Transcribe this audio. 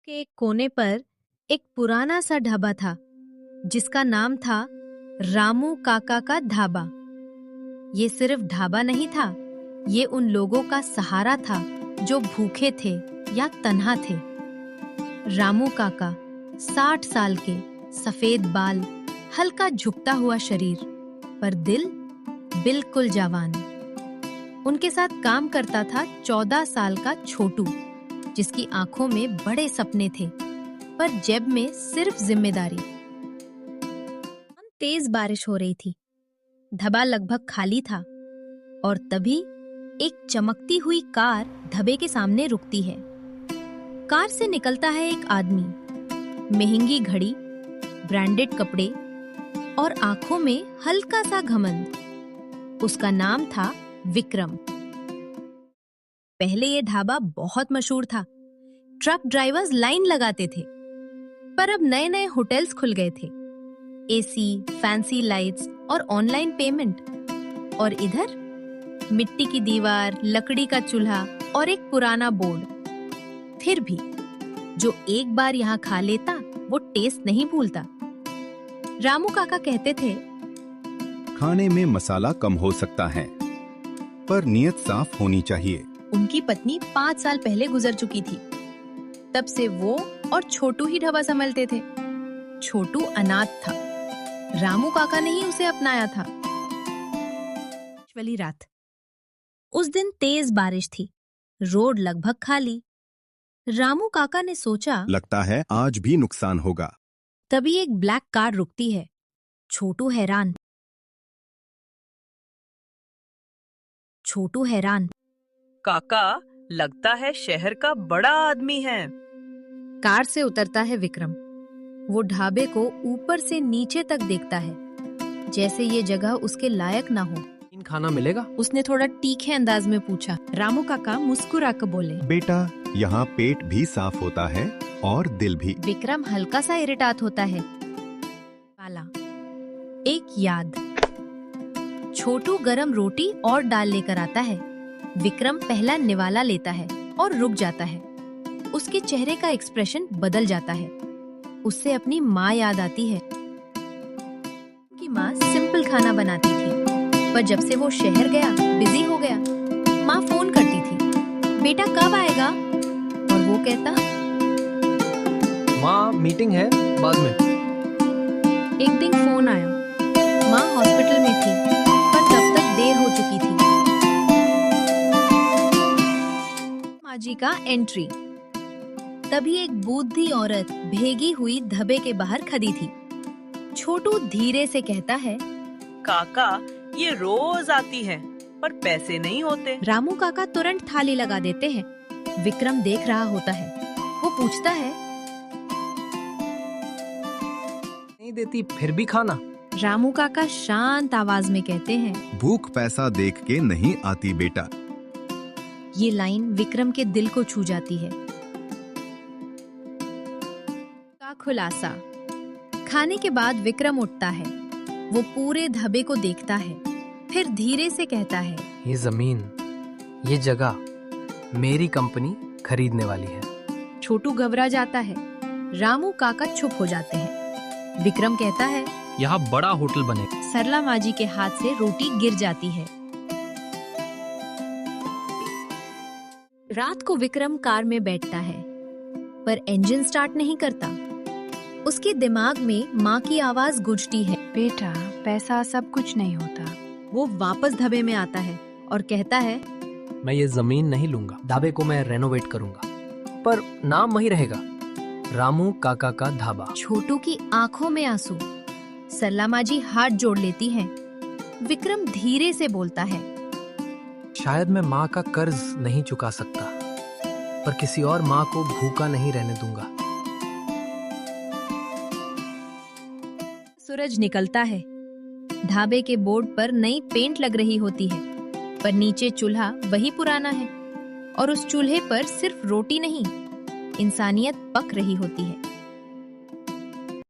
के एक कोने पर एक पुराना सा ढाबा था जिसका नाम था रामू काका का ढाबा। ये सिर्फ ढाबा नहीं था, ये उन लोगों का सहारा था जो भूखे थे या तन्हा थे। रामू काका 60 साल के, सफेद बाल, हल्का झुकता हुआ शरीर, पर दिल बिल्कुल जवान। उनके साथ काम करता था 14 साल का छोटू, जिसकी आंखों में बड़े सपने थे पर जेब में सिर्फ जिम्मेदारी। तेज बारिश हो रही थी, ढाबा लगभग खाली था और तभी एक चमकती हुई कार ढाबे के सामने रुकती है। कार से निकलता है एक आदमी, महंगी घड़ी, ब्रांडेड कपड़े और आंखों में हल्का सा घमंड। उसका नाम था विक्रम। पहले ये ढाबा बहुत मशहूर था, ट्रक ड्राइवर्स लाइन लगाते थे, पर अब नए नए होटल्स खुल गए थे, एसी, फैंसी लाइट्स और ऑनलाइन पेमेंट। और इधर मिट्टी की दीवार, लकड़ी का चूल्हा और एक पुराना बोर्ड। फिर भी जो एक बार यहाँ खा लेता वो टेस्ट नहीं भूलता। रामू काका कहते थे, खाने में मसाला कम हो सकता है, पर नीयत साफ होनी चाहिए। उनकी पत्नी 5 साल पहले गुजर चुकी थी। तब से वो और छोटू ही ढाबा संभालते थे। छोटू अनाथ था, रामू काका ने ही उसे अपनाया था। वाली रात, उस दिन तेज बारिश थी, रोड लगभग खाली। रामू काका ने सोचा, लगता है आज भी नुकसान होगा। तभी एक ब्लैक कार रुकती है। छोटू हैरान। काका, लगता है शहर का बड़ा आदमी है। कार से उतरता है विक्रम। वो ढाबे को ऊपर से नीचे तक देखता है, जैसे ये जगह उसके लायक ना हो। खाना मिलेगा? उसने थोड़ा तीखे अंदाज में पूछा। रामू काका मुस्कुरा कर बोले, बेटा, यहाँ पेट भी साफ होता है और दिल भी। विक्रम हल्का सा इरिटेट होता है। वाला एक याद। छोटू गरम रोटी और दाल लेकर आता है। विक्रम पहला निवाला लेता है और रुक जाता है। उसके चेहरे का एक्सप्रेशन बदल जाता है। उससे अपनी माँ याद आती है। कि माँ सिंपल खाना बनाती थी, पर जब से वो शहर गया, बिजी हो गया। माँ फोन करती थी, बेटा कब आएगा? और वो कहता, माँ मीटिंग है, बाद में। एक दिन फोन आया, माँ हॉस्पिटल में थी, पर तब तक देर हो चुकी थी। माँ जी का एंट्री। तभी एक बूढ़ी औरत भेगी हुई ढाबे के बाहर खड़ी थी। छोटू धीरे से कहता है, काका, ये रोज आती है, पर पैसे नहीं होते। रामू काका तुरंत थाली लगा देते हैं। विक्रम देख रहा होता है। वो पूछता है, नहीं देती फिर भी खाना? रामू काका शांत आवाज में कहते हैं, भूख पैसा देख के नहीं आती बेटा। ये लाइन विक्रम के दिल को छू जाती है। का खुलासा। खाने के बाद विक्रम उठता है। वो पूरे ढाबे को देखता है, फिर धीरे से कहता है, ये जमीन, ये जगह मेरी कंपनी खरीदने वाली है। छोटू घबरा जाता है। रामू काका चुप हो जाते हैं। विक्रम कहता है, यहाँ बड़ा होटल बनेगा। सरला माँ जी के हाथ से रोटी गिर जाती है। रात को विक्रम कार में बैठता है, पर इंजन स्टार्ट नहीं करता। उसके दिमाग में माँ की आवाज गूंजती है, बेटा पैसा सब कुछ नहीं होता। वो वापस ढाबे में आता है और कहता है, मैं ये जमीन नहीं लूंगा, ढाबे को मैं रेनोवेट करूंगा, पर नाम वही रहेगा, रामू काका का ढाबा। छोटू की आंखों में आंसू। सरला माँ जी हाथ जोड़ लेती हैं। विक्रम धीरे से बोलता है, शायद मैं माँ का कर्ज नहीं चुका सकता, पर किसी और माँ को भूखा नहीं रहने दूंगा। सूरज निकलता है। ढाबे के बोर्ड पर नई पेंट लग रही होती है, पर नीचे चूल्हा वही पुराना है और उस चूल्हे पर सिर्फ रोटी नहीं, इंसानियत पक रही होती है।